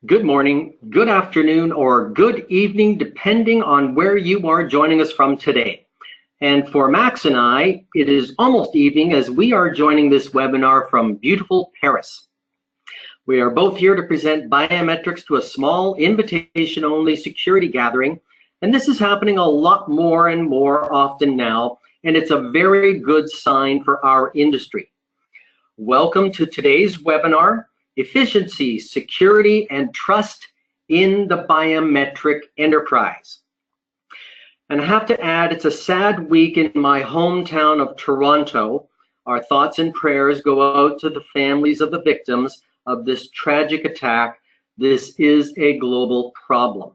good morning, good afternoon, or good evening, depending on where you are joining us from today. And for Max and I, it is almost evening as we are joining this webinar from beautiful Paris. We are both here to present Biometrics to a small invitation-only security gathering, and this is happening a lot more and more often now, and it's a very good sign for our industry. Welcome to today's webinar, Efficiency, Security, and Trust in the Biometric Enterprise. And I have to add, it's a sad week in my hometown of Toronto. Our thoughts and prayers go out to the families of the victims of this tragic attack. This is a global problem.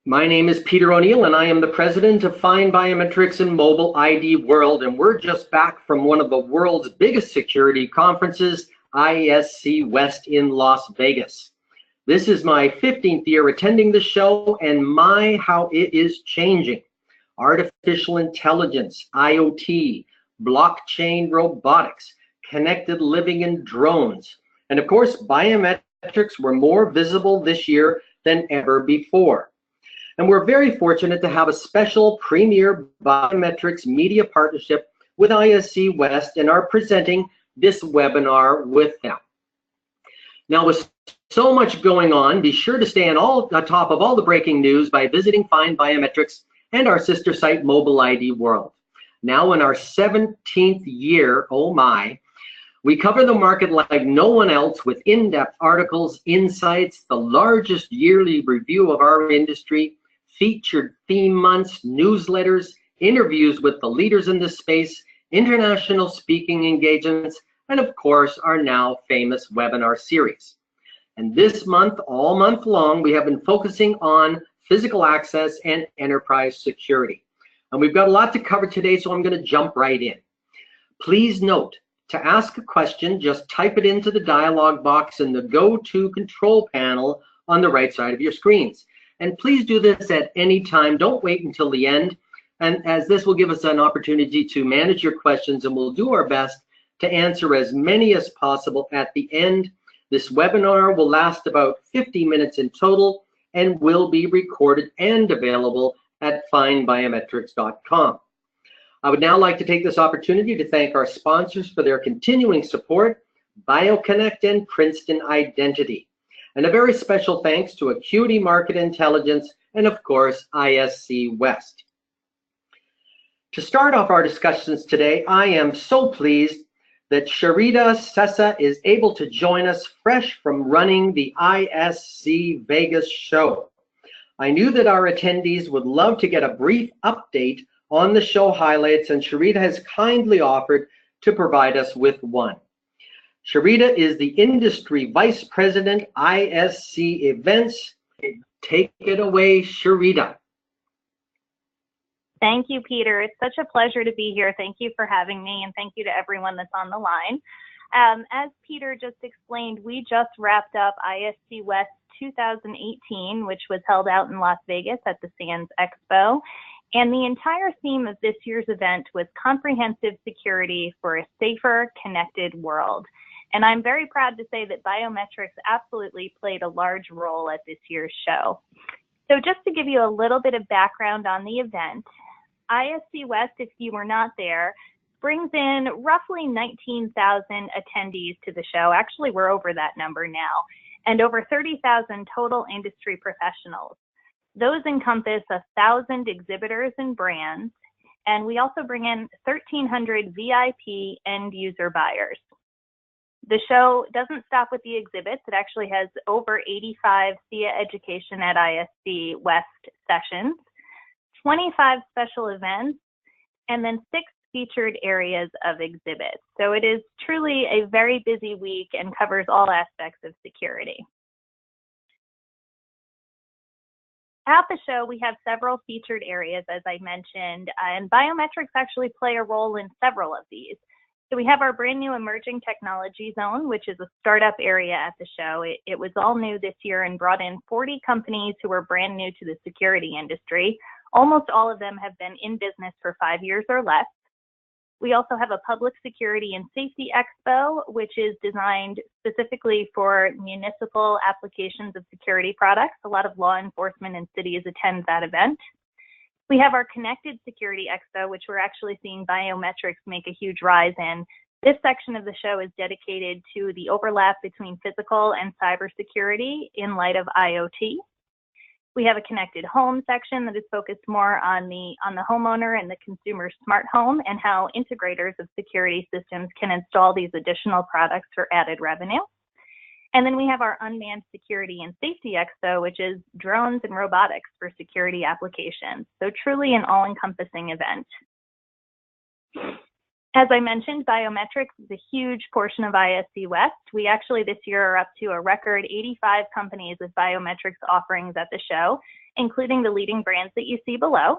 My name is Peter O'Neill, and I am the president of FindBiometrics and Mobile ID World, and we're just back from one of the world's biggest security conferences, ISC West in Las Vegas. This is my 15th year attending the show, and my, how it is changing. Artificial intelligence, IoT, blockchain robotics, connected living and drones. And of course, biometrics were more visible this year than ever before. And we're very fortunate to have a special Premier Biometrics media partnership with ISC West and are presenting this webinar with them. Now, with so much going on, be sure to stay on top of all the breaking news by visiting FindBiometrics and our sister site, Mobile ID World. Now in our 17th year, oh my, we cover the market like no one else with in-depth articles, insights, the largest yearly review of our industry, featured theme months, newsletters, interviews with the leaders in this space, international speaking engagements, and of course, our now famous webinar series. And this month, all month long, we have been focusing on physical access and enterprise security. And we've got a lot to cover today, so I'm going to jump right in. Please note, to ask a question, just type it into the dialog box in the go-to control panel on the right side of your screens. And please do this at any time. Don't wait until the end, and as this will give us an opportunity to manage your questions, and we'll do our best to answer as many as possible at the end. This webinar will last about 50 minutes in total and will be recorded and available at findbiometrics.com. I would now like to take this opportunity to thank our sponsors for their continuing support, BioConnect and Princeton Identity. And a very special thanks to Acuity Market Intelligence and, of course, ISC West. To start off our discussions today, I am so pleased that Sherida Sessa is able to join us fresh from running the ISC Vegas show. I knew that our attendees would love to get a brief update on the show highlights, and Sherida has kindly offered to provide us with one. Sherida is the Industry Vice President, ISC Events. Take it away, Sherida. Thank you, Peter. It's such a pleasure to be here. Thank you for having me, and thank you to everyone that's on the line. As Peter just explained, we just wrapped up ISC West 2018, which was held out in Las Vegas at the Sands Expo. And the entire theme of this year's event was comprehensive security for a safer, connected world. And I'm very proud to say that biometrics absolutely played a large role at this year's show. So just to give you a little bit of background on the event, ISC West, if you were not there, brings in roughly 19,000 attendees to the show. Actually, we're over that number now, and over 30,000 total industry professionals. Those encompass 1,000 exhibitors and brands, and we also bring in 1,300 VIP end user buyers. The show doesn't stop with the exhibits. It actually has over 85 SIA Education at ISC West sessions, 25 special events, and then 6 featured areas of exhibits. So it is truly a very busy week and covers all aspects of security. At the show, we have several featured areas, as I mentioned, and biometrics actually play a role in several of these. So we have our brand new emerging technology zone, which is a startup area at the show. It was all new this year and brought in 40 companies who were brand new to the security industry. Almost all of them have been in business for 5 years or less. We also have a Public Security and Safety Expo, which is designed specifically for municipal applications of security products. A lot of law enforcement and cities attend that event. We have our Connected Security Expo, which we're actually seeing biometrics make a huge rise in. This section of the show is dedicated to the overlap between physical and cybersecurity in light of IoT. We have a Connected Home section that is focused more on the homeowner and the consumer smart home and how integrators of security systems can install these additional products for added revenue. And then we have our Unmanned Security and Safety Expo, which is drones and robotics for security applications. So truly an all-encompassing event. As I mentioned, biometrics is a huge portion of ISC West. We actually this year are up to a record 85 companies with biometrics offerings at the show, including the leading brands that you see below.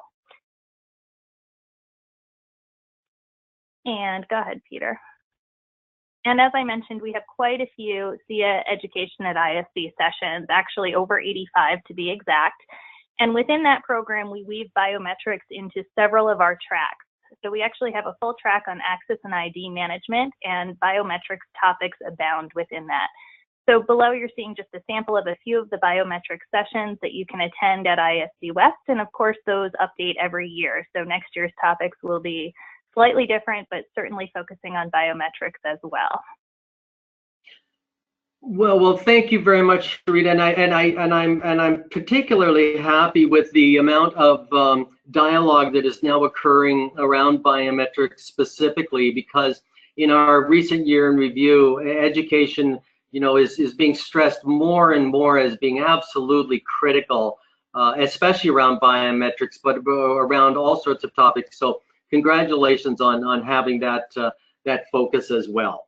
And go ahead, Peter. And as I mentioned, we have quite a few SIA Education at ISC sessions, actually over 85 to be exact. And within that program, we weave biometrics into several of our tracks. So we actually have a full track on access and ID management, and biometrics topics abound within that. So below you're seeing just a sample of a few of the biometric sessions that you can attend at ISC West, and of course those update every year. So next year's topics will be slightly different, but certainly focusing on biometrics as well. Well, thank you very much, Sherida, and I'm particularly happy with the amount of dialogue that is now occurring around biometrics specifically, because in our recent year in review, education, is being stressed more and more as being absolutely critical, especially around biometrics, but around all sorts of topics. So congratulations on having that focus as well.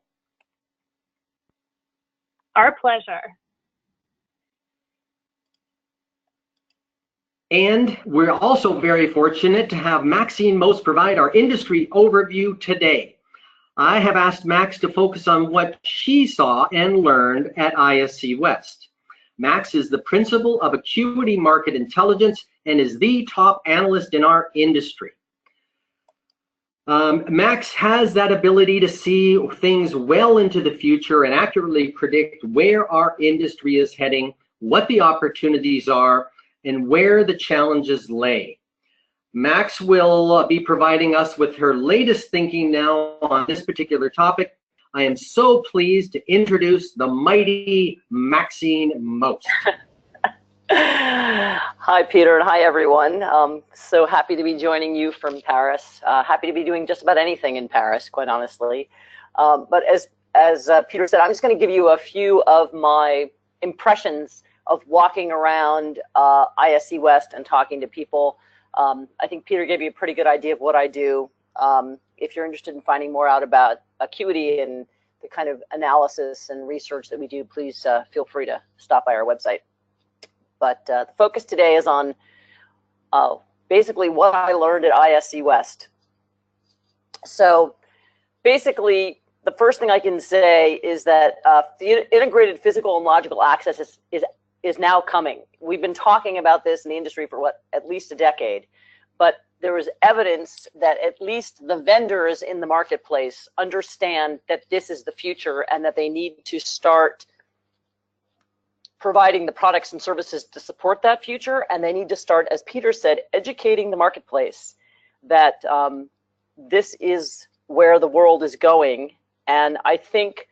Our pleasure. And we're also very fortunate to have Maxine Most provide our industry overview today. I have asked Max to focus on what she saw and learned at ISC West. Max is the principal of Acuity Market Intelligence and is the top analyst in our industry. Max has that ability to see things well into the future and accurately predict where our industry is heading, what the opportunities are, and where the challenges lay. Max will be providing us with her latest thinking now on this particular topic. I am so pleased to introduce the mighty Maxine Most. Hi, Peter, and hi, everyone. So happy to be joining you from Paris. Happy to be doing just about anything in Paris, quite honestly. But as Peter said, I'm just going to give you a few of my impressions of walking around ISC West and talking to people. I think Peter gave you a pretty good idea of what I do. If you're interested in finding more out about Acuity and the kind of analysis and research that we do, please feel free to stop by our website. But the focus today is on basically what I learned at ISC West. So basically, the first thing I can say is that the integrated physical and logical access is now coming. We've been talking about this in the industry for at least a decade, but there is evidence that at least the vendors in the marketplace understand that this is the future and that they need to start providing the products and services to support that future, and they need to start, as Peter said, educating the marketplace that this is where the world is going. And I think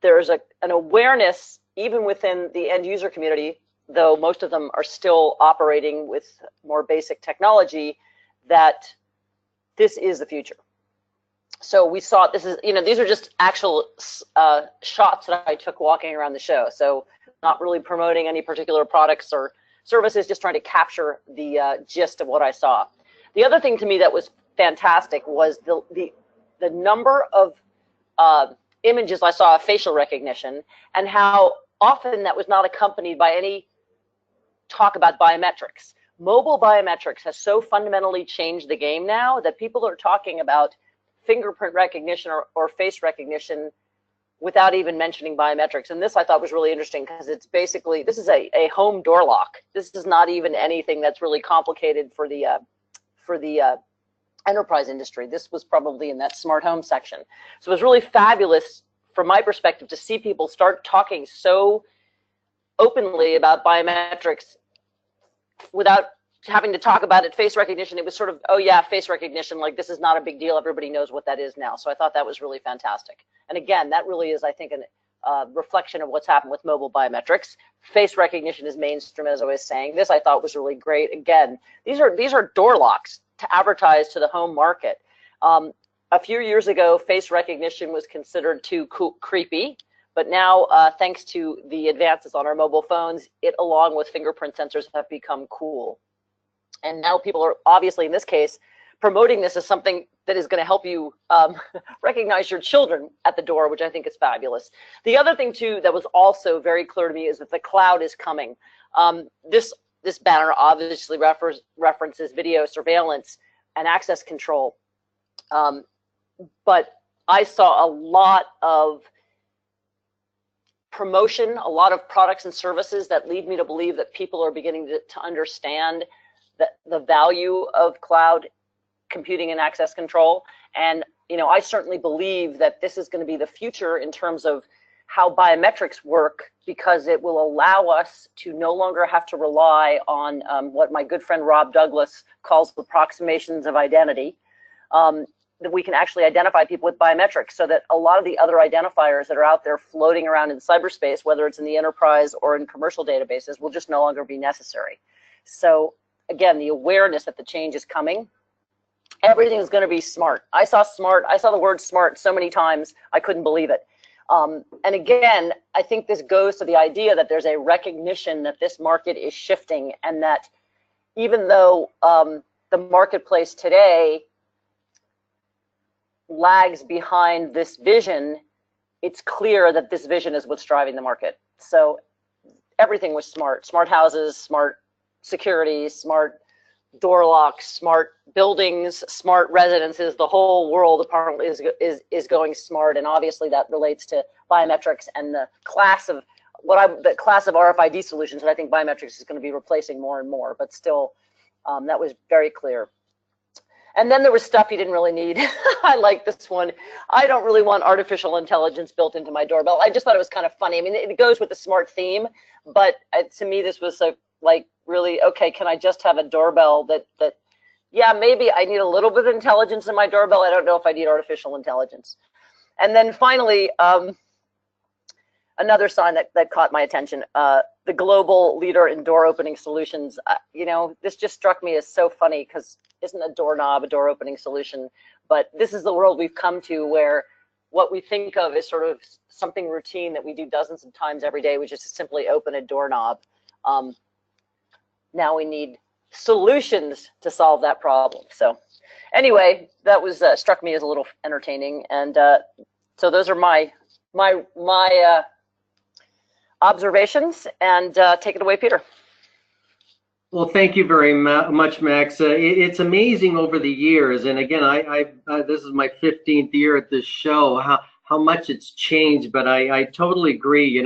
there's an awareness even within the end user community, though most of them are still operating with more basic technology, that this is the future. So we saw this is, these are just actual shots that I took walking around the show. So not really promoting any particular products or services, just trying to capture the gist of what I saw. The other thing to me that was fantastic was the number of images I saw of facial recognition, and how often that was not accompanied by any talk about biometrics. Mobile biometrics has so fundamentally changed the game now that people are talking about fingerprint recognition or face recognition without even mentioning biometrics. And this I thought was really interesting, because it's basically, this is a home door lock. This is not even anything that's really complicated for the enterprise industry. This was probably in that smart home section. So it was really fabulous from my perspective to see people start talking so openly about biometrics without having to talk about it. Face recognition, it was sort of, oh yeah, face recognition, like this is not a big deal. Everybody knows what that is now. So I thought that was really fantastic. And again, that really is, I think, a reflection of what's happened with mobile biometrics. Face recognition is mainstream, as I was saying. This I thought was really great. Again, these are door locks to advertise to the home market. A few years ago, face recognition was considered too creepy. But now, thanks to the advances on our mobile phones, it, along with fingerprint sensors, have become cool. And now people are obviously, in this case, promoting this as something that is going to help you recognize your children at the door, which I think is fabulous. The other thing, too, that was also very clear to me is that the cloud is coming. This banner obviously references video surveillance and access control. But I saw a lot of promotion, a lot of products and services that lead me to believe that people are beginning to understand the value of cloud computing and access control. And I certainly believe that this is going to be the future in terms of how biometrics work, because it will allow us to no longer have to rely on what my good friend Rob Douglas calls approximations of identity. That we can actually identify people with biometrics, so that a lot of the other identifiers that are out there floating around in cyberspace, whether it's in the enterprise or in commercial databases, will just no longer be necessary. So again, the awareness that the change is coming, everything is going to be smart. I saw the word smart so many times, I couldn't believe it. And again, I think this goes to the idea that there's a recognition that this market is shifting, and that even though the marketplace today lags behind this vision, it's clear that this vision is what's driving the market. So everything was smart. Smart houses, smart security, smart door locks, smart buildings, smart residences. The whole world apparently is going smart, and obviously that relates to biometrics and the class of RFID solutions that I think biometrics is going to be replacing more and more. But still, that was very clear. And then there was stuff you didn't really need. I like this one. I don't really want artificial intelligence built into my doorbell. I just thought it was kind of funny. I mean, it goes with the smart theme, but to me, this was like really, okay, can I just have a doorbell that, yeah, maybe I need a little bit of intelligence in my doorbell. I don't know if I need artificial intelligence. And then finally, another sign that caught my attention, the global leader in door opening solutions. This just struck me as so funny, because isn't a doorknob a door opening solution? But this is the world we've come to, where what we think of is sort of something routine that we do dozens of times every day, which is to simply open a doorknob. Now we need solutions to solve that problem. So anyway, that was struck me as a little entertaining. And so those are my observations, and take it away, Peter. Well, thank you very much, Max. It's amazing over the years, and again, this is my 15th year at this show, how much it's changed. But I totally agree.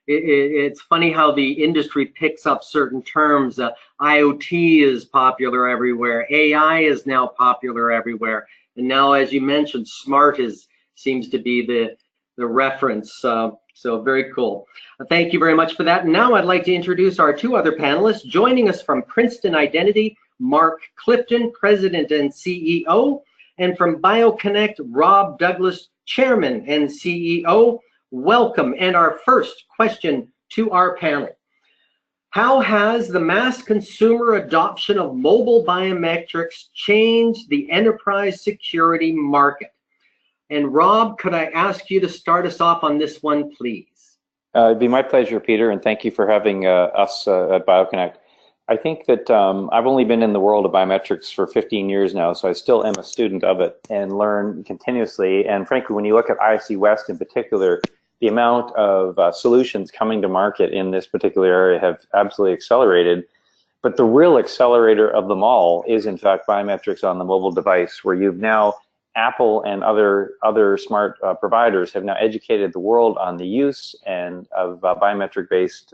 It's funny how the industry picks up certain terms. IoT is popular everywhere. AI is now popular everywhere, and now, as you mentioned, smart seems to be the reference. So very cool. Thank you very much for that. And now I'd like to introduce our two other panelists. Joining us from Princeton Identity, Mark Clifton, President and CEO, and from BioConnect, Rob Douglas, Chairman and CEO. Welcome. And our first question to our panel: how has the mass consumer adoption of mobile biometrics changed the enterprise security market? And Rob, could I ask you to start us off on this one, please? It'd be my pleasure, Peter, and thank you for having us at BioConnect. I think that I've only been in the world of biometrics for 15 years now, so I still am a student of it and learn continuously. And frankly, when you look at ISC West in particular, the amount of solutions coming to market in this particular area have absolutely accelerated. But the real accelerator of them all is, in fact, biometrics on the mobile device, where you've now Apple and other smart providers have now educated the world on the use of biometric-based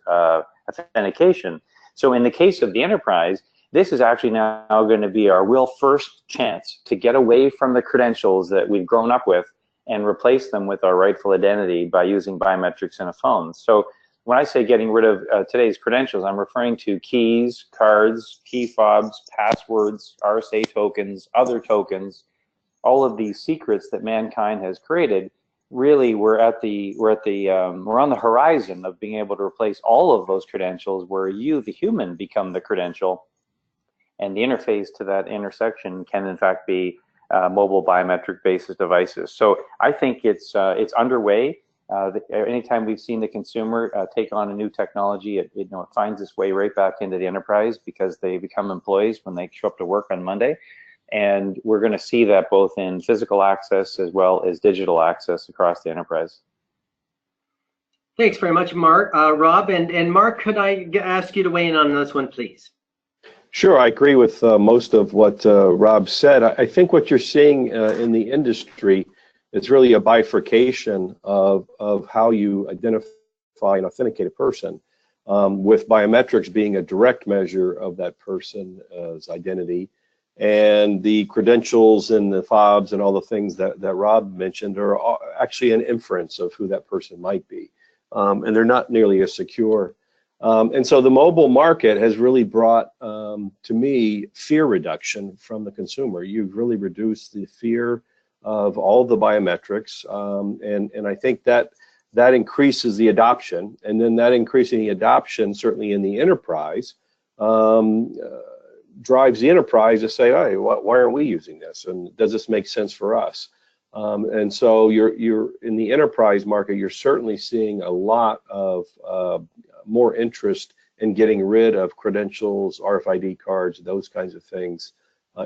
authentication. So in the case of the enterprise, This is actually now going to be our real first chance to get away from the credentials that we've grown up with and replace them with our rightful identity by using biometrics in a phone. So when I say getting rid of today's credentials, I'm referring to keys, cards, key fobs, passwords, RSA tokens, other tokens, all of these secrets that mankind has created. Really, we're on the horizon of being able to replace all of those credentials, where you, the human, become the credential, and the interface to that intersection can in fact be mobile biometric basis devices. So I think it's underway. Anytime we've seen the consumer take on a new technology, it finds its way right back into the enterprise, because they become employees when they show up to work on Monday. And we're going to see that both in physical access as well as digital access across the enterprise. Thanks very much, Mark. Rob, and Mark, could I ask you to weigh in on this one, please? Sure, I agree with most of what Rob said. I think what you're seeing in the industry, it's really a bifurcation of how you identify and authenticate a person, with biometrics being a direct measure of that person's identity, and the credentials and the fobs and all the things that Rob mentioned are actually an inference of who that person might be, and they're not nearly as secure. And so the mobile market has really brought, to me, fear reduction from the consumer. You've really reduced the fear of all the biometrics, and I think that increases the adoption, and then that increasing the adoption, certainly in the enterprise, drives the enterprise to say, hey, why aren't we using this, and does this make sense for us? And so you're in the enterprise market, you're certainly seeing a lot of more interest in getting rid of credentials, RFID cards, those kinds of things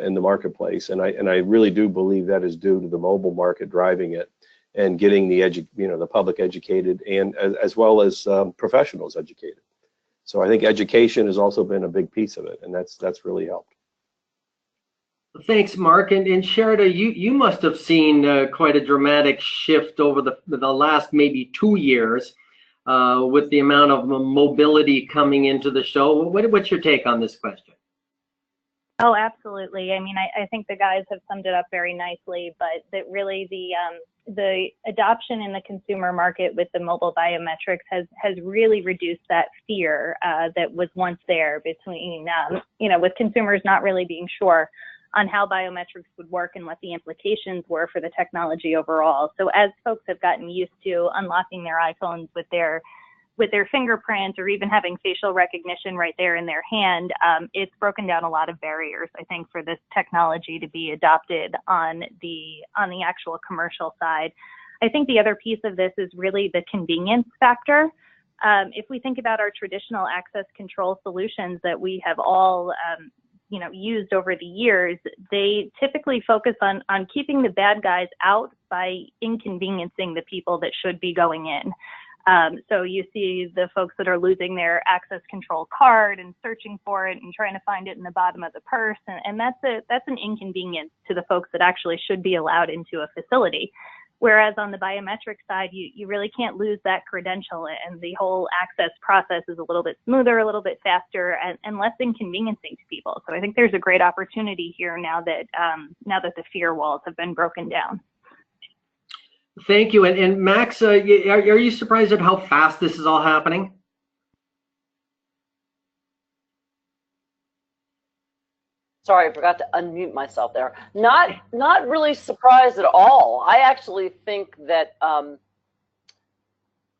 in the marketplace. And I really do believe that is due to the mobile market driving it and getting the public educated, and as well as professionals educated. So I think education has also been a big piece of it, and that's really helped. Thanks, Mark. And Sherida, you must have seen quite a dramatic shift over the last maybe 2 years with the amount of mobility coming into the show. What's your take on this question? Oh, absolutely. I mean, I think the guys have summed it up very nicely, but that really the adoption in the consumer market with the mobile biometrics has really reduced that fear that was once there between, with consumers not really being sure on how biometrics would work and what the implications were for the technology overall. So as folks have gotten used to unlocking their iPhones with their fingerprints, or even having facial recognition right there in their hand, it's broken down a lot of barriers, I think, for this technology to be adopted on the actual commercial side. I think the other piece of this is really the convenience factor. If we think about our traditional access control solutions that we have all used over the years, they typically focus on keeping the bad guys out by inconveniencing the people that should be going in. So you see the folks that are losing their access control card and searching for it and trying to find it in the bottom of the purse, and that's an inconvenience to the folks that actually should be allowed into a facility. Whereas on the biometric side, you really can't lose that credential, and the whole access process is a little bit smoother, a little bit faster, and less inconveniencing to people. So I think there's a great opportunity here now that the fear walls have been broken down. Thank you. And Max, are you surprised at how fast this is all happening? Sorry, I forgot to unmute myself there. Not really surprised at all. I actually think that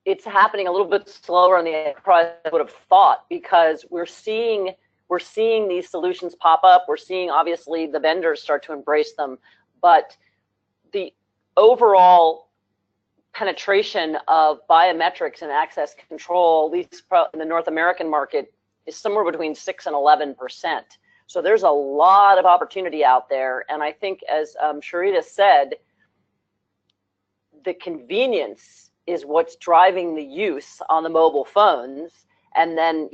it's happening a little bit slower on the enterprise than I would have thought, because we're seeing these solutions pop up. We're seeing, obviously, the vendors start to embrace them, but the overall penetration of biometrics and access control, at least in the North American market, is somewhere between 6 and 11%. So there's a lot of opportunity out there, and I think, as Sherida said, the convenience is what's driving the use on the mobile phones. And then,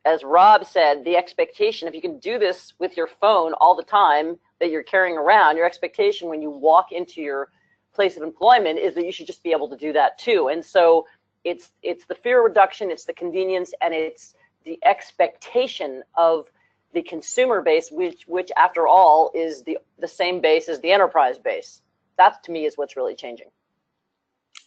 as Rob said, the expectation, if you can do this with your phone all the time that you're carrying around, your expectation when you walk into your place of employment is that you should just be able to do that too. And so it's the fear reduction, it's the convenience, and it's the expectation of the consumer base, which after all is the same base as the enterprise base. That to me is what's really changing.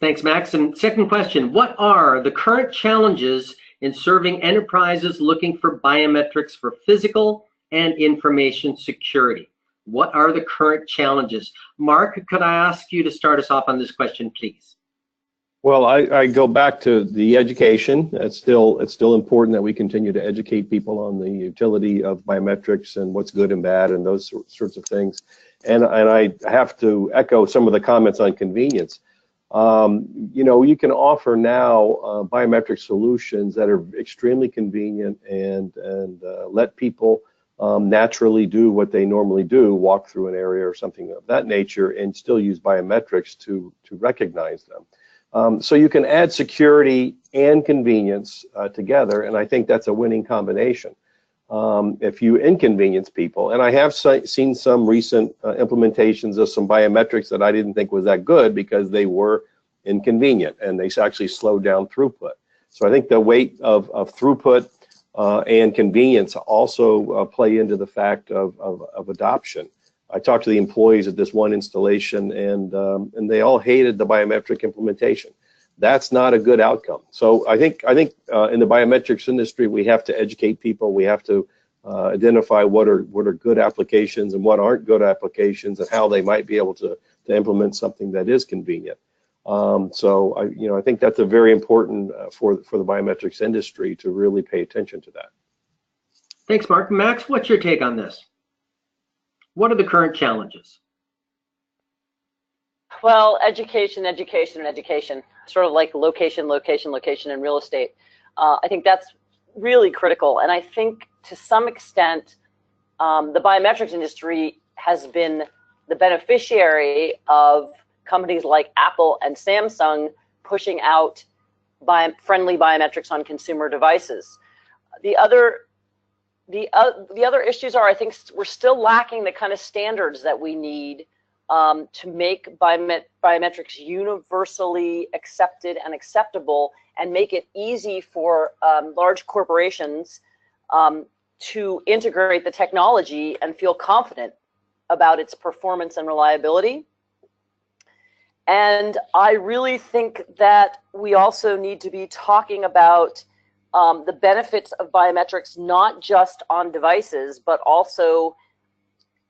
Thanks, Max. And second question, what are the current challenges in serving enterprises looking for biometrics for physical and information security? What are the current challenges? Mark, could I ask you to start us off on this question, please? Well, I go back to the education. It's still important that we continue to educate people on the utility of biometrics and what's good and bad and those sorts of things. And I have to echo some of the comments on convenience. You know, you can offer now biometric solutions that are extremely convenient and let people naturally do what they normally do, walk through an area or something of that nature, and still use biometrics to recognize them. So you can add security and convenience together, and I think that's a winning combination. If you inconvenience people, and I have seen some recent implementations of some biometrics that I didn't think was that good because they were inconvenient and they actually slowed down throughput. So I think the weight of throughput and convenience also play into the fact of adoption. I talked to the employees at this one installation, and they all hated the biometric implementation. That's not a good outcome. So I think in the biometrics industry, we have to educate people. We have to identify what are good applications and what aren't good applications, and how they might be able to implement something that is convenient. So I think that's a very important for the biometrics industry to really pay attention to that. Thanks, Mark. Max, what's your take on this? What are the current challenges? Well, education, education, and education, sort of like location, location, location in real estate. I think that's really critical. And I think to some extent, the biometrics industry has been the beneficiary of companies like Apple and Samsung pushing out friendly biometrics on consumer devices. The other issues are, I think we're still lacking the kind of standards that we need to make biometrics universally accepted and acceptable, and make it easy for large corporations to integrate the technology and feel confident about its performance and reliability. And I really think that we also need to be talking about the benefits of biometrics, not just on devices, but also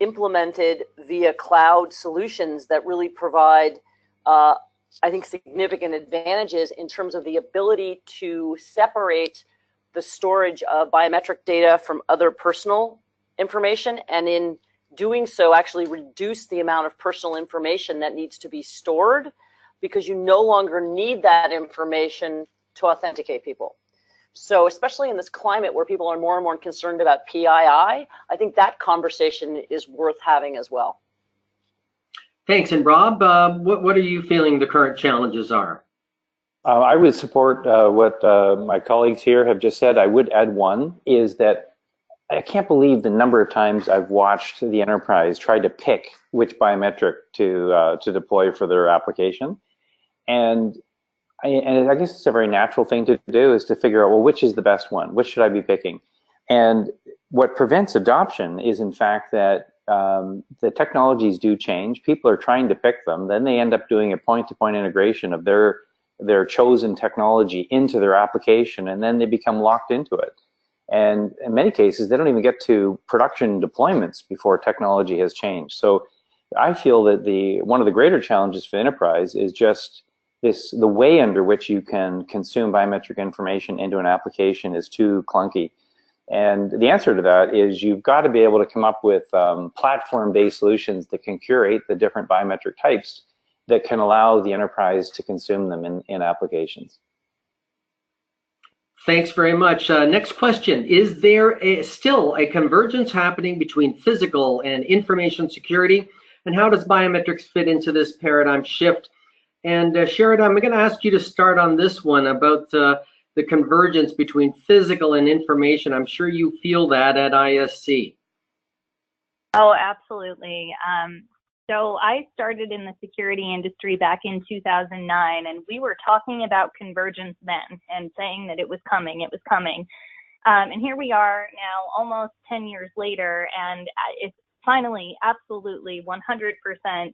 implemented via cloud solutions that really provide, I think, significant advantages in terms of the ability to separate the storage of biometric data from other personal information, and in doing so actually reduce the amount of personal information that needs to be stored, because you no longer need that information to authenticate people. So especially in this climate where people are more and more concerned about PII, I think that conversation is worth having as well. Thanks. And Rob, what are you feeling the current challenges are? I would support what my colleagues here have just said. I would add one, is that I can't believe the number of times I've watched the enterprise try to pick which biometric to deploy for their application. And I guess it's a very natural thing to do, is to figure out, well, which is the best one? Which should I be picking? And what prevents adoption is, in fact, that the technologies do change. People are trying to pick them. Then they end up doing a point-to-point integration of their chosen technology into their application, and then they become locked into it. And in many cases, they don't even get to production deployments before technology has changed. So I feel that one of the greater challenges for enterprise is just the way under which you can consume biometric information into an application is too clunky. And the answer to that is you've got to be able to come up with platform-based solutions that can curate the different biometric types that can allow the enterprise to consume them in applications. Thanks very much. Next question. Is there still a convergence happening between physical and information security? And how does biometrics fit into this paradigm shift? And Sherida, I'm going to ask you to start on this one about the convergence between physical and information. I'm sure you feel that at ISC. Oh, absolutely. So I started in the security industry back in 2009, and we were talking about convergence then and saying that it was coming, And here we are now almost 10 years later, and it's finally absolutely 100%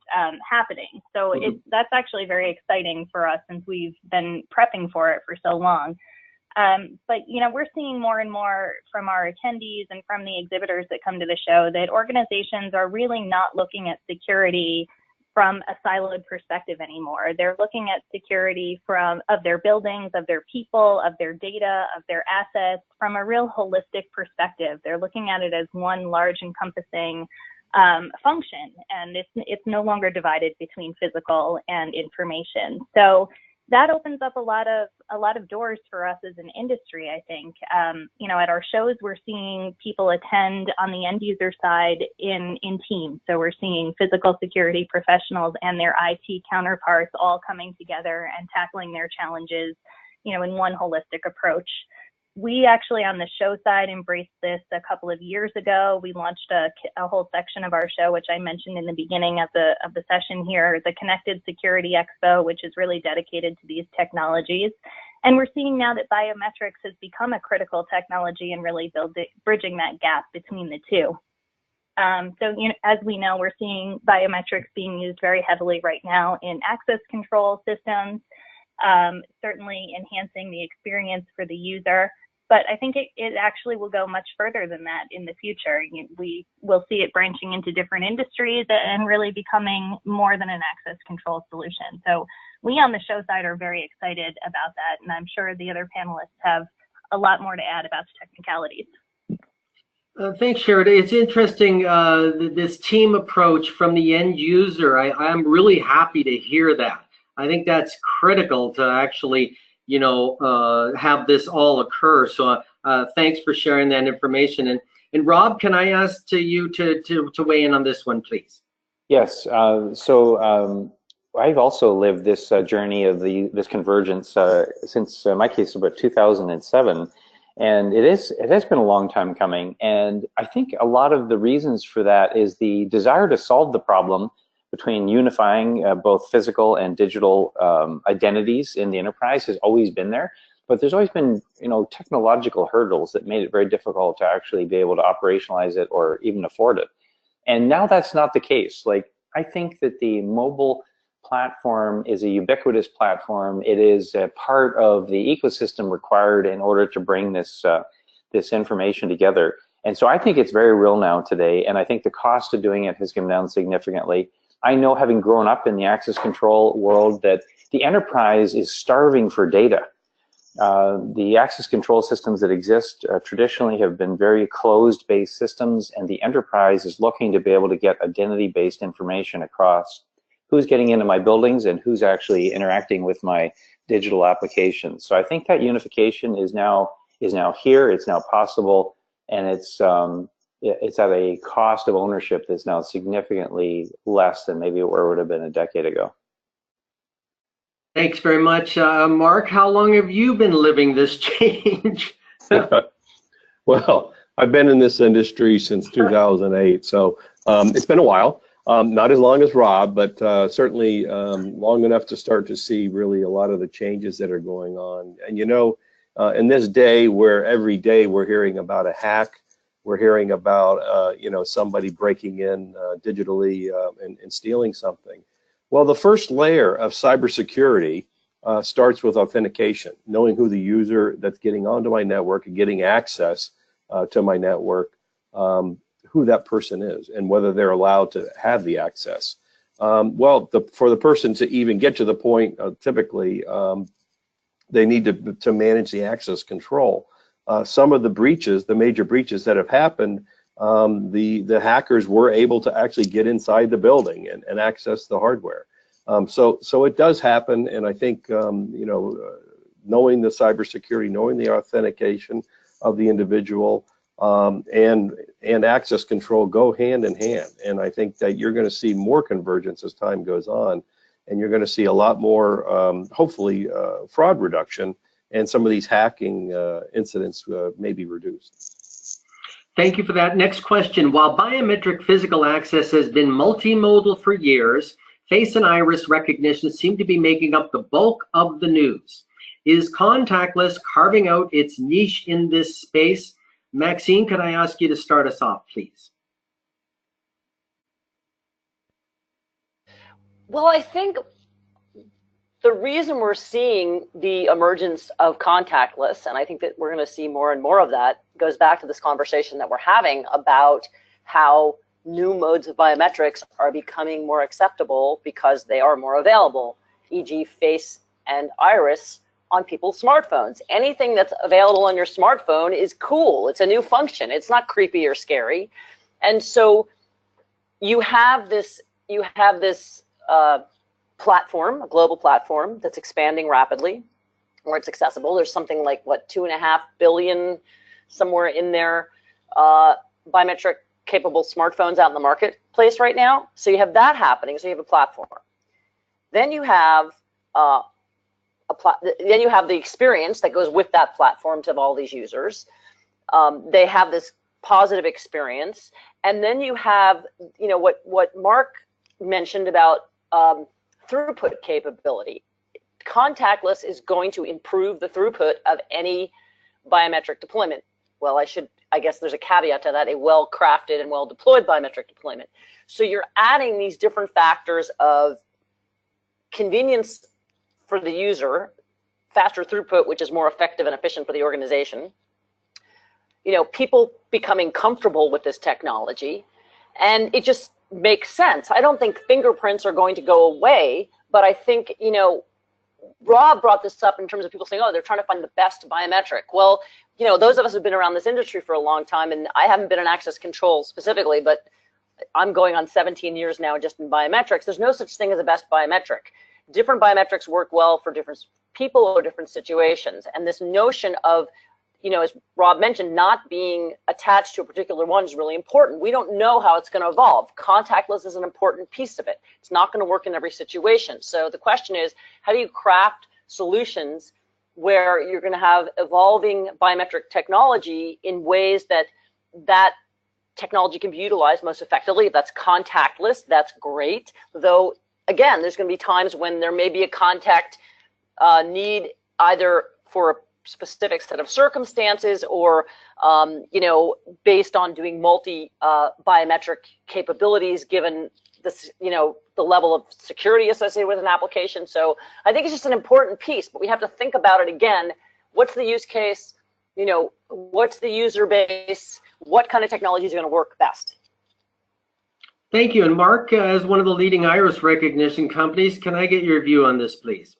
happening. So that's actually very exciting for us since we've been prepping for it for so long. But you know, we're seeing more and more from our attendees and from the exhibitors that come to the show that organizations are really not looking at security from a siloed perspective anymore. They're looking at security of their buildings, of their people, of their data, of their assets from a real holistic perspective. They're looking at it as one large encompassing function, and it's no longer divided between physical and information. So that opens up a lot of doors for us as an industry, I think. You know, at our shows, we're seeing people attend on the end user side in teams. So we're seeing physical security professionals and their IT counterparts all coming together and tackling their challenges, you know, in one holistic approach. We actually, on the show side, embraced this a couple of years ago. We launched a whole section of our show, which I mentioned in the beginning of the session here, the Connected Security Expo, which is really dedicated to these technologies. And we're seeing now that biometrics has become a critical technology and really bridging that gap between the two. So, you know, as we know, we're seeing biometrics being used very heavily right now in access control systems, certainly enhancing the experience for the user. But I think it actually will go much further than that in the future. We will see it branching into different industries and really becoming more than an access control solution. So we on the show side are very excited about that, and I'm sure the other panelists have a lot more to add about the technicalities. Thanks, Sherida. It's interesting, this team approach from the end user. I'm really happy to hear that. I think that's critical to actually, you know, have this all occur. So thanks for sharing that information. And Rob, can I ask you to weigh in on this one, please? Yes. I've also lived this journey of this convergence since, in my case, about 2007. And it has been a long time coming. And I think a lot of the reasons for that is the desire to solve the problem between unifying both physical and digital identities in the enterprise has always been there. But there's always been, you know, technological hurdles that made it very difficult to actually be able to operationalize it or even afford it. And now that's not the case. Like, I think that the mobile platform is a ubiquitous platform. It is a part of the ecosystem required in order to bring this this information together. And so I think it's very real now today, and I think the cost of doing it has come down significantly. I know, having grown up in the access control world, that the enterprise is starving for data. The access control systems that exist traditionally have been very closed-based systems, and the enterprise is looking to be able to get identity-based information across who's getting into my buildings and who's actually interacting with my digital applications. So I think that unification is now here, it's now possible, and it's at a cost of ownership that's now significantly less than maybe where it would have been a decade ago. Thanks very much. Mark, how long have you been living this change? Well, I've been in this industry since 2008, so it's been a while. Not as long as Rob, but certainly long enough to start to see really a lot of the changes that are going on. And you know, in this day where every day we're hearing about a hack, we're hearing about you know, somebody breaking in digitally and stealing something. Well, the first layer of cybersecurity starts with authentication, knowing who the user that's getting onto my network and getting access to my network, who that person is and whether they're allowed to have the access. Well, for the person to even get to the point, typically they need to manage the access control. Some of the breaches, the major breaches that have happened, the hackers were able to actually get inside the building and access the hardware. So it does happen, and I think you know, knowing the cybersecurity, knowing the authentication of the individual, and access control go hand in hand. And I think that you're going to see more convergence as time goes on, and you're going to see a lot more, hopefully, fraud reduction, and some of these hacking incidents may be reduced. Thank you for that. Next question. While biometric physical access has been multimodal for years, face and iris recognition seem to be making up the bulk of the news. Is contactless carving out its niche in this space? Maxine, could I ask you to start us off, please? Well, I think the reason we're seeing the emergence of contactless, and I think that we're going to see more and more of that, goes back to this conversation that we're having about how new modes of biometrics are becoming more acceptable because they are more available, e.g. face and iris on people's smartphones. Anything that's available on your smartphone is cool. It's a new function. It's not creepy or scary. And so you have this platform, a global platform that's expanding rapidly, where it's accessible. There's something like, what, 2.5 billion, somewhere in there, biometric capable smartphones out in the marketplace right now. So you have that happening. So you have a platform. Then you have the experience that goes with that platform to all these users. They have this positive experience, and then you have, you know, what Mark mentioned about throughput capability. Contactless is going to improve the throughput of any biometric deployment. Well, I guess there's a caveat to that, a well-crafted and well-deployed biometric deployment. So you're adding these different factors of convenience for the user, faster throughput, which is more effective and efficient for the organization, you know, people becoming comfortable with this technology, and it just makes sense. I don't think fingerprints are going to go away, but I think, you know, Rob brought this up in terms of people saying, oh, they're trying to find the best biometric. Well, you know, those of us who've been around this industry for a long time, and I haven't been in access control specifically, but I'm going on 17 years now just in biometrics. There's no such thing as a best biometric. Different biometrics work well for different people or different situations. And this notion of, you know, as Rob mentioned, not being attached to a particular one is really important. We don't know how it's going to evolve. Contactless is an important piece of it. It's not going to work in every situation. So the question is, how do you craft solutions where you're going to have evolving biometric technology in ways that that technology can be utilized most effectively? If that's contactless, that's great. Though, again, there's going to be times when there may be a contact need, either for a specific set of circumstances or, you know, based on doing multi biometric capabilities, given this, you know, the level of security associated with an application. So I think it's just an important piece, but we have to think about it again. What's the use case? You know, what's the user base? What kind of technologies are going to work best? Thank you. And Mark, as one of the leading iris recognition companies, can I get your view on this, please?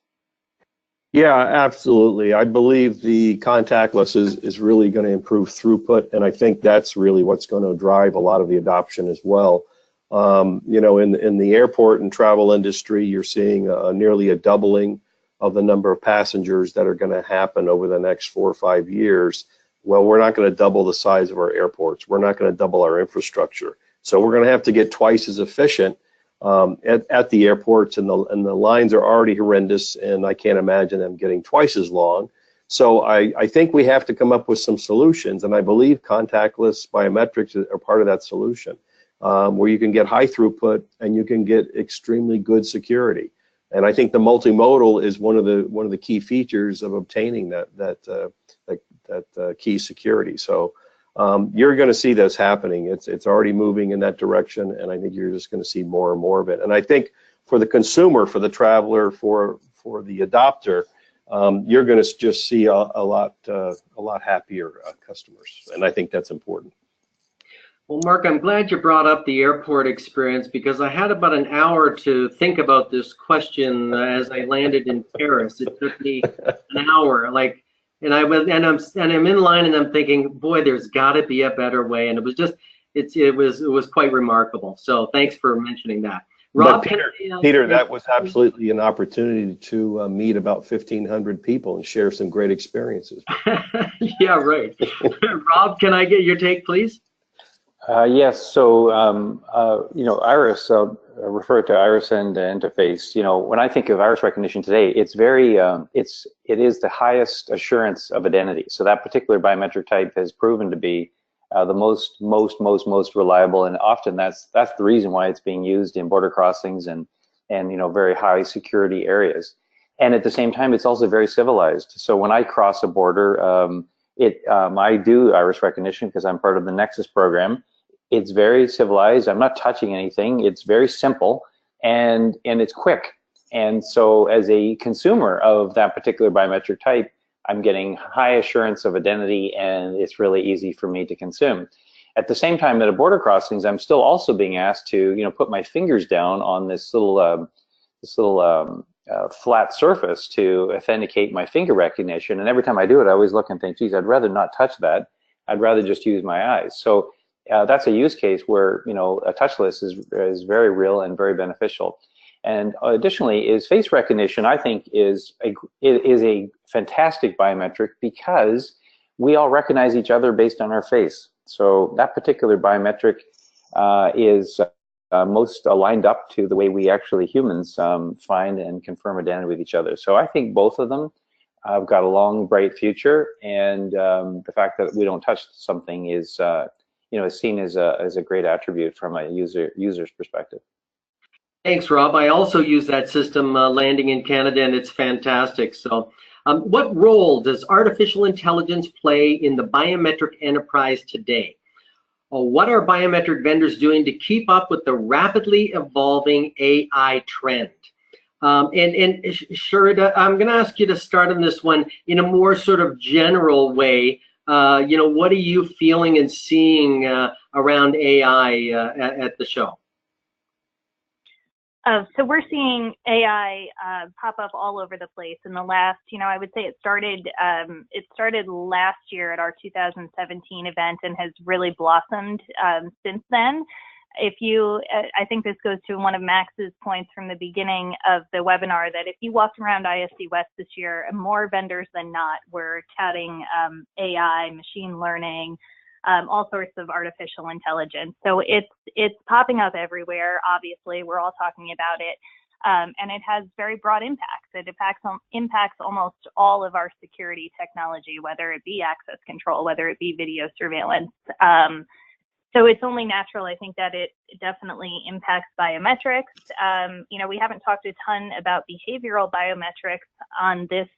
Yeah, absolutely. I believe the contactless is really going to improve throughput, and I think that's really what's going to drive a lot of the adoption as well. You know, in the airport and travel industry, you're seeing nearly a doubling of the number of passengers that are going to happen over the next 4 or 5 years. Well, we're not going to double the size of our airports. We're not going to double our infrastructure. So we're going to have to get twice as efficient at the airports, and the lines are already horrendous, and I can't imagine them getting twice as long. So I think we have to come up with some solutions, and I believe contactless biometrics are part of that solution, where you can get high throughput and you can get extremely good security. And I think the multimodal is one of the key features of obtaining that key security. So you're going to see this happening. It's already moving in that direction, and I think you're just going to see more and more of it. And I think for the consumer, for the traveler, for the adopter, you're going to just see a lot happier customers, and I think that's important. Well, Mark, I'm glad you brought up the airport experience, because I had about an hour to think about this question as I landed in Paris. It took me an hour, like. And I'm in line, and I'm thinking, boy, there's got to be a better way. And it was just, it was quite remarkable. So thanks for mentioning that. Rob, Peter, that was absolutely an opportunity to meet about 1,500 people and share some great experiences. Yeah, right. Rob, can I get your take, please? Yes. So you know, iris. Refer to iris and interface. You know, when I think of iris recognition today, it's very it is the highest assurance of identity. So that particular biometric type has proven to be the most reliable, and often that's the reason why it's being used in border crossings and you know, very high security areas. And at the same time, it's also very civilized. So when I cross a border, I do iris recognition because I'm part of the Nexus program. It's very civilized. I'm not touching anything. It's very simple, and it's quick. And so as a consumer of that particular biometric type, I'm getting high assurance of identity, and it's really easy for me to consume. At the same time, at a border crossings, I'm still also being asked to, put my fingers down on this little flat surface to authenticate my finger recognition. And every time I do it, I always look and think, geez, I'd rather not touch that. I'd rather just use my eyes. So that's a use case where, a touchless is very real and very beneficial. And additionally, is face recognition, I think, is a fantastic biometric because we all recognize each other based on our face. So that particular biometric is most lined up to the way we actually humans find and confirm identity with each other. So I think both of them have got a long, bright future, and the fact that we don't touch something is, is seen as a great attribute from a user's perspective. Thanks, Rob. I also use that system landing in Canada, and it's fantastic. So what role does artificial intelligence play in the biometric enterprise today? What are biometric vendors doing to keep up with the rapidly evolving AI trend? And Sherida, I'm going to ask you to start on this one in a more sort of general way. What are you feeling and seeing around AI at the show? So we're seeing AI pop up all over the place in the last, I would say it started last year at our 2017 event and has really blossomed since then. I think this goes to one of Max's points from the beginning of the webinar, that if you walked around ISC West this year, more vendors than not were touting AI, machine learning, all sorts of artificial intelligence. So it's popping up everywhere. Obviously, we're all talking about it, and it has very broad impacts. It impacts almost all of our security technology, whether it be access control, whether it be video surveillance. So it's only natural, I think, that it definitely impacts biometrics. We haven't talked a ton about behavioral biometrics on this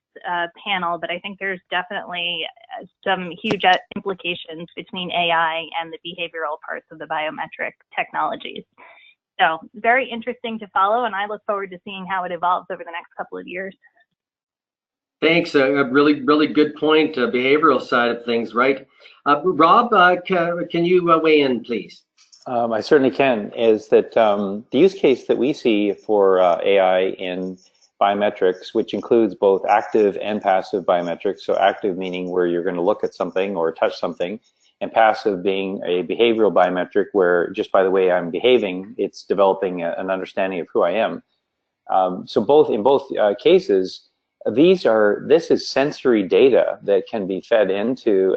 panel, but I think there's definitely some huge implications between AI and the behavioral parts of the biometric technologies. So very interesting to follow, and I look forward to seeing how it evolves over the next couple of years. Thanks. A really, really good point, behavioral side of things, right? Rob, can you weigh in, please? I certainly can. Is that the use case that we see for AI in biometrics, which includes both active and passive biometrics. So active meaning where you're going to look at something or touch something, and passive being a behavioral biometric where just by the way I'm behaving, it's developing an understanding of who I am. So in both cases, this is sensory data that can be fed into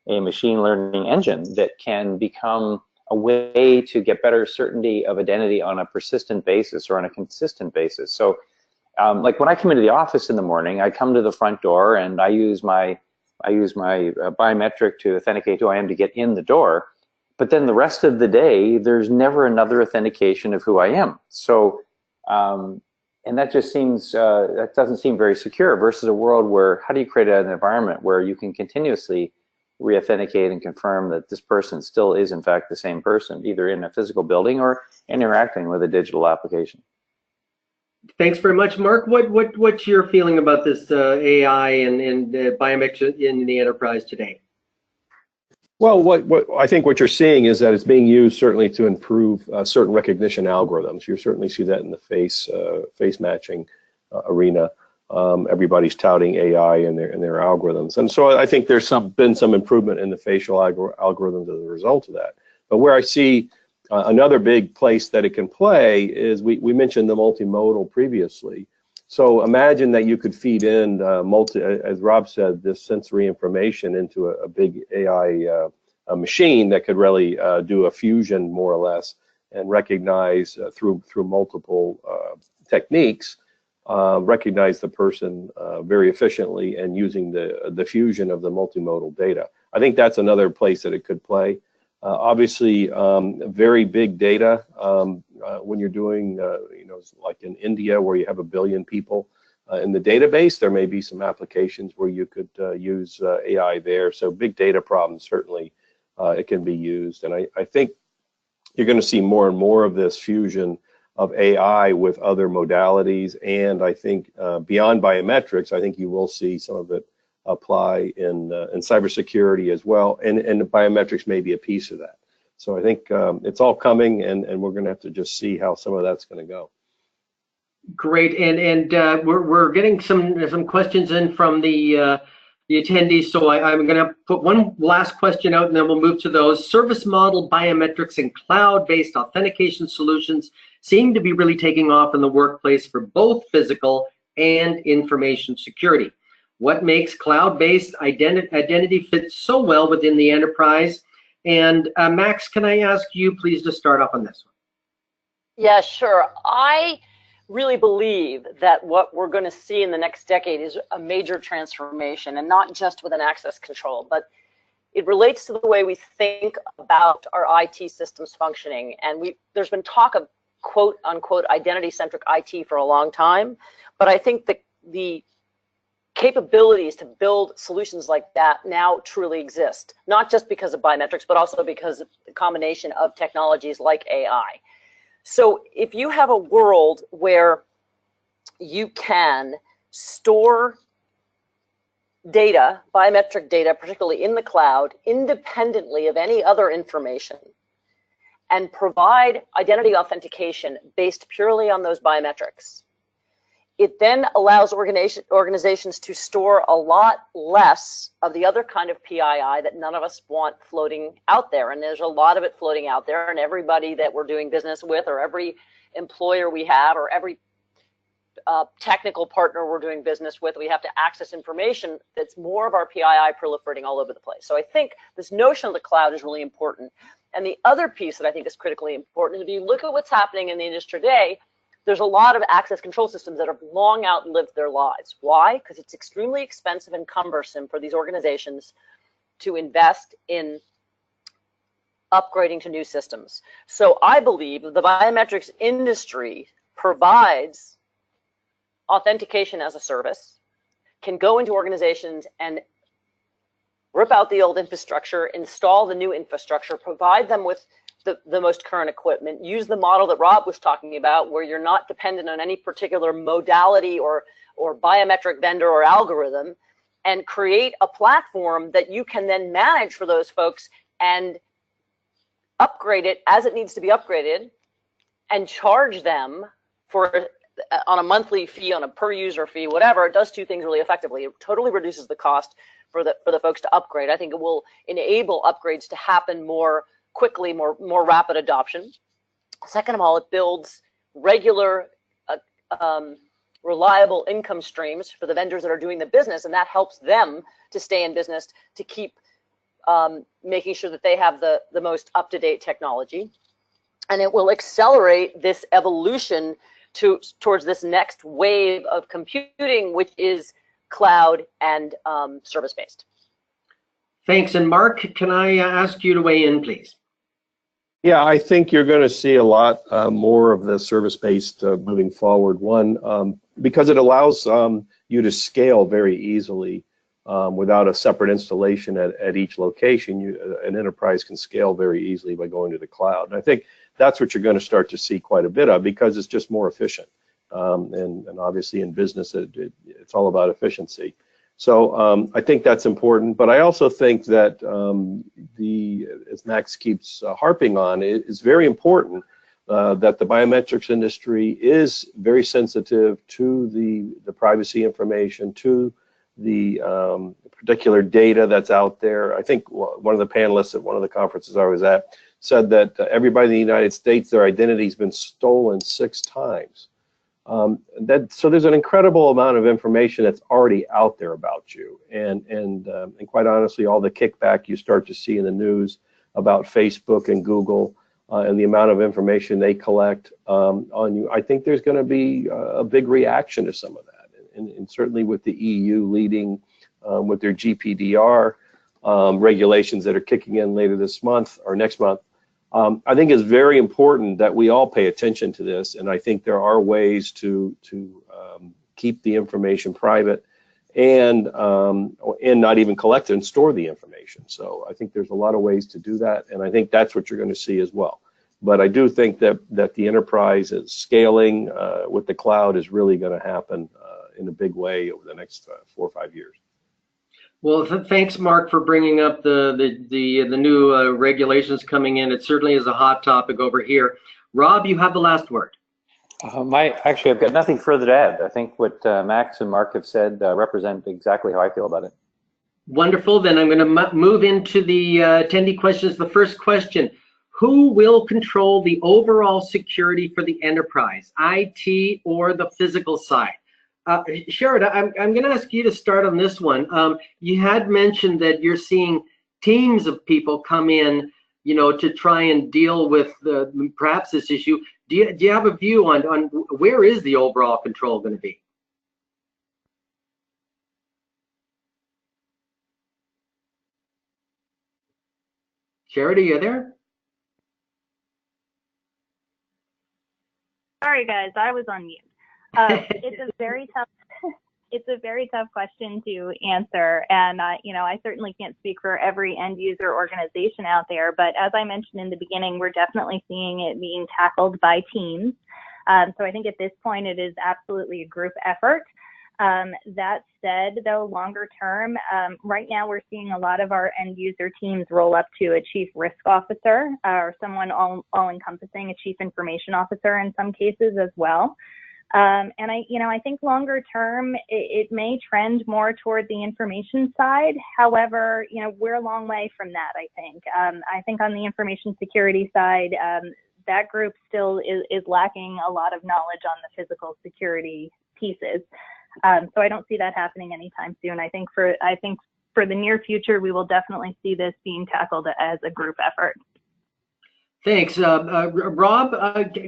a machine learning engine that can become a way to get better certainty of identity on a persistent basis or on a consistent basis. So like when I come into the office in the morning, I come to the front door and I use my biometric to authenticate who I am to get in the door. But then the rest of the day, there's never another authentication of who I am. So, and that just seems, that doesn't seem very secure versus a world where, how do you create an environment where you can continuously re-authenticate and confirm that this person still is in fact the same person, either in a physical building or interacting with a digital application. Thanks very much, Mark. What's your feeling about this AI and biometrics in the enterprise today? Well, what I think what you're seeing is that it's being used certainly to improve certain recognition algorithms. You certainly see that in the face matching arena. Everybody's touting AI and their algorithms, and so I think there's been some improvement in the facial algorithms as a result of that. But where I see another big place that it can play is we mentioned the multimodal previously. So imagine that you could feed in as Rob said, this sensory information into a big AI machine that could really do a fusion more or less and recognize through multiple techniques, recognize the person very efficiently and using the fusion of the multimodal data. I think that's another place that it could play. Obviously, very big data when you're doing, like in India where you have 1 billion people, in the database. There may be some applications where you could use AI there. So big data problems, certainly it can be used. And I think you're going to see more and more of this fusion of AI with other modalities. And I think beyond biometrics, I think you will see some of it apply in cybersecurity as well. And biometrics may be a piece of that. So I think it's all coming, and we're going to have to just see how some of that's going to go. Great, and we're getting some questions in from the attendees, so I'm going to put one last question out, and then we'll move to those. Service model biometrics and cloud-based authentication solutions seem to be really taking off in the workplace for both physical and information security. What makes cloud-based identity fit so well within the enterprise? And Max, can I ask you please to start off on this one? Yeah, sure. I really believe that what we're going to see in the next decade is a major transformation, and not just with an access control, but it relates to the way we think about our IT systems functioning. And there's been talk of quote unquote identity-centric IT for a long time, but I think that the capabilities to build solutions like that now truly exist, not just because of biometrics, but also because of the combination of technologies like AI. So if you have a world where you can store data, biometric data, particularly in the cloud, independently of any other information, and provide identity authentication based purely on those biometrics, it then allows organizations to store a lot less of the other kind of PII that none of us want floating out there. And there's a lot of it floating out there, and everybody that we're doing business with, or every employer we have, or every technical partner we're doing business with, we have to access information that's more of our PII proliferating all over the place. So I think this notion of the cloud is really important. And the other piece that I think is critically important is if you look at what's happening in the industry today, there's a lot of access control systems that have long outlived their lives. Why? Because it's extremely expensive and cumbersome for these organizations to invest in upgrading to new systems. So I believe the biometrics industry provides authentication as a service, can go into organizations and rip out the old infrastructure, install the new infrastructure, provide them with the most current equipment, use the model that Rob was talking about, where you're not dependent on any particular modality or biometric vendor or algorithm, and create a platform that you can then manage for those folks and upgrade it as it needs to be upgraded, and charge them for on a monthly fee, on a per user fee, whatever. It does two things really effectively. It totally reduces the cost for the folks to upgrade. I think it will enable upgrades to happen more quickly, more rapid adoption. Second of all, it builds regular, reliable income streams for the vendors that are doing the business, and that helps them to stay in business, to keep making sure that they have the most up-to-date technology. And it will accelerate this evolution towards this next wave of computing, which is cloud and service-based. Thanks. And Mark, can I ask you to weigh in, please? Yeah, I think you're going to see a lot more of the service-based moving forward. One, because it allows you to scale very easily without a separate installation at each location. An enterprise can scale very easily by going to the cloud. And I think that's what you're going to start to see quite a bit of, because it's just more efficient. And obviously in business, it's all about efficiency. So I think that's important, but I also think that as Max keeps harping on, it is very important that the biometrics industry is very sensitive to the privacy information, to the particular data that's out there. I think one of the panelists at one of the conferences I was at said that everybody in the United States, their identity's been stolen 6 times. So there's an incredible amount of information that's already out there about you, and quite honestly, all the kickback you start to see in the news about Facebook and Google and the amount of information they collect on you, I think there's going to be a big reaction to some of that, and certainly with the EU leading with their GDPR regulations that are kicking in later this month or next month. I think it's very important that we all pay attention to this, and I think there are ways to keep the information private, and not even collect and store the information. So I think there's a lot of ways to do that, and I think that's what you're going to see as well. But I do think that the enterprise is scaling with the cloud is really going to happen in a big way over the next 4 or 5 years. Well, thanks, Mark, for bringing up the new regulations coming in. It certainly is a hot topic over here. Rob, you have the last word. Actually, I've got nothing further to add. I think what Max and Mark have said represent exactly how I feel about it. Wonderful. Then I'm going to move into the attendee questions. The first question: who will control the overall security for the enterprise, IT or the physical side? Sherida, I'm going to ask you to start on this one. You had mentioned that you're seeing teams of people come in, to try and deal with perhaps this issue. Do you have a view on where is the overall control going to be? Sherida, you there? Sorry, guys, I was on mute. It's a very tough. It's a very tough question to answer, and I certainly can't speak for every end user organization out there. But as I mentioned in the beginning, we're definitely seeing it being tackled by teams. So I think at this point it is absolutely a group effort. That said, though, longer term, right now we're seeing a lot of our end user teams roll up to a chief risk officer or someone all-encompassing, a chief information officer in some cases as well. And I think longer term, it may trend more toward the information side. However, we're a long way from that, I think. I think on the information security side, that group still is lacking a lot of knowledge on the physical security pieces. So I don't see that happening anytime soon. I think for the near future, we will definitely see this being tackled as a group effort. Thanks. Rob,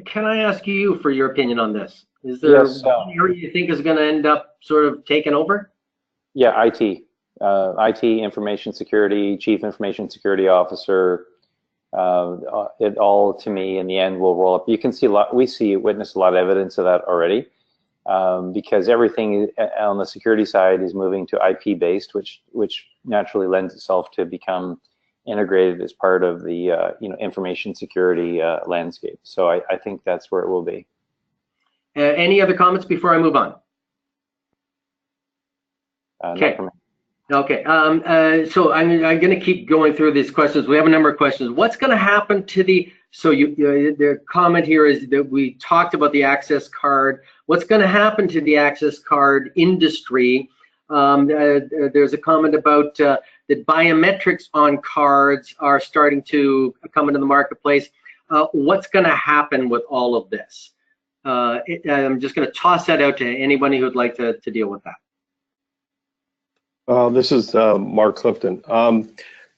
can I ask you for your opinion on this? Is there one area you think is going to end up sort of taking over? Yeah, IT. IT, information security, chief information security officer. It all, to me, in the end, will roll up. You can see witness a lot of evidence of that already, because everything on the security side is moving to IP based, which naturally lends itself to become integrated as part of the information security landscape. So I think that's where it will be. Any other comments before I move on? Okay. Okay. So I'm going to keep going through these questions. We have a number of questions. What's going to happen to the? So the comment here is that we talked about the access card. What's going to happen to the access card industry? There's a comment about that biometrics on cards are starting to come into the marketplace. What's going to happen with all of this? I'm just going to toss that out to anybody who'd like to deal with that. This is Mark Clifton.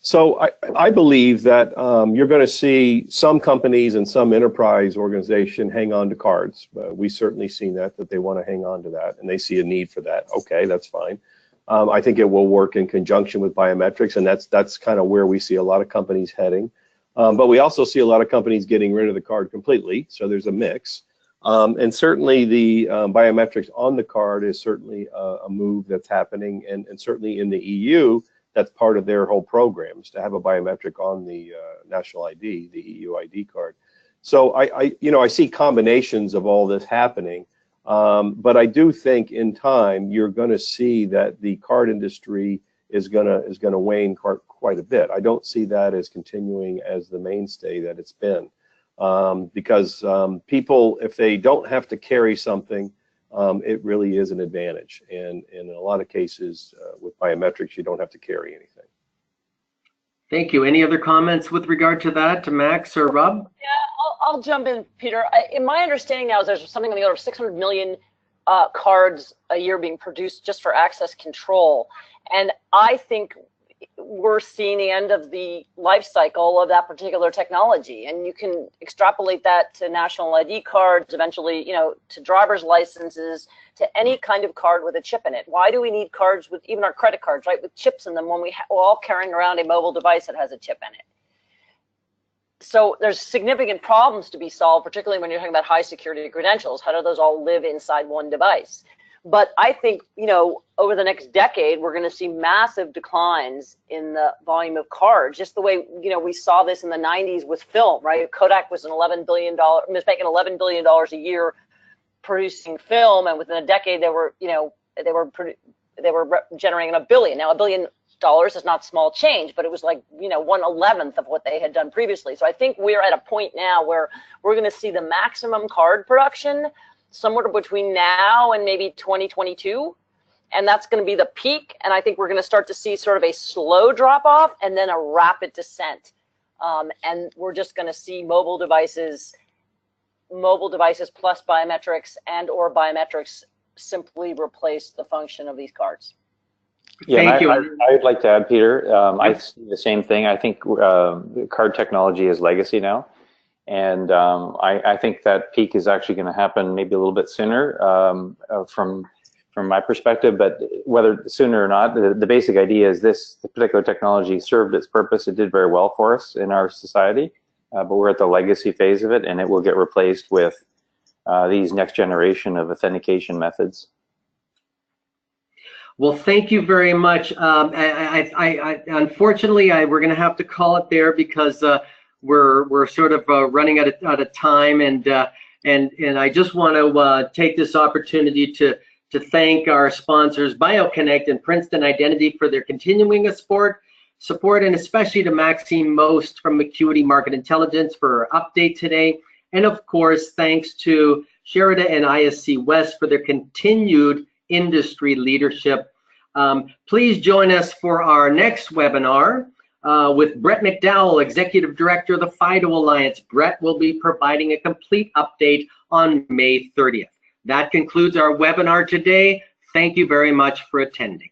So I believe that you're going to see some companies and some enterprise organization hang on to cards. We've certainly seen that they want to hang on to that, and they see a need for that. Okay, that's fine. I think it will work in conjunction with biometrics, and that's kind of where we see a lot of companies heading. But we also see a lot of companies getting rid of the card completely, so there's a mix. And certainly the biometrics on the card is certainly a move that's happening, and certainly in the EU, that's part of their whole programs to have a biometric on the national ID, the EU ID card. So I see combinations of all this happening, but I do think in time you're going to see that the card industry is going to wane quite a bit. I don't see that as continuing as the mainstay that it's been. Because people, if they don't have to carry something, it really is an advantage. And in a lot of cases with biometrics, you don't have to carry anything. Thank you. Any other comments with regard to that, to Max or Rob? Yeah, I'll jump in, Peter. In my understanding now is there's something on the order of 600 million cards a year being produced just for access control. And I think we're seeing the end of the life cycle of that particular technology, and you can extrapolate that to national ID cards, eventually, to driver's licenses, to any kind of card with a chip in it. Why do we need cards with even our credit cards, right, with chips in them when we're all carrying around a mobile device that has a chip in it? So there's significant problems to be solved, particularly when you're talking about high security credentials. How do those all live inside one device? But I think, you know, over the next decade, we're going to see massive declines in the volume of cards, just the way, you know, we saw this in the 90s with film, right? Kodak was was making $11 billion a year producing film, and within a decade, they were, you know, they were generating $1 billion. Now, $1 billion is not small change, but it was like, you know, 1/11 of what they had done previously. So I think we're at a point now where we're going to see the maximum card production somewhere between now and maybe 2022, and that's going to be the peak. And I think we're going to start to see sort of a slow drop off and then a rapid descent. And we're just going to see mobile devices plus biometrics and/or biometrics simply replace the function of these cards. Yeah, Thank you. I'd like to add, Peter, I see the same thing. I think card technology is legacy now. And I think that peak is actually going to happen maybe a little bit sooner from my perspective, but whether sooner or not, the basic idea is this particular technology served its purpose. It did very well for us in our society, but we're at the legacy phase of it, and it will get replaced with these next generation of authentication methods. Well, thank you very much. Unfortunately, we're going to have to call it there because we're sort of running out of time, and I just want to take this opportunity to thank our sponsors, BioConnect and Princeton Identity, for their continuing support, and especially to Maxine Most from Acuity Market Intelligence for our update today. And of course, thanks to Sherida and ISC West for their continued industry leadership. Please join us for our next webinar with Brett McDowell, Executive Director of the FIDO Alliance. Brett will be providing a complete update on May 30th. That concludes our webinar today. Thank you very much for attending.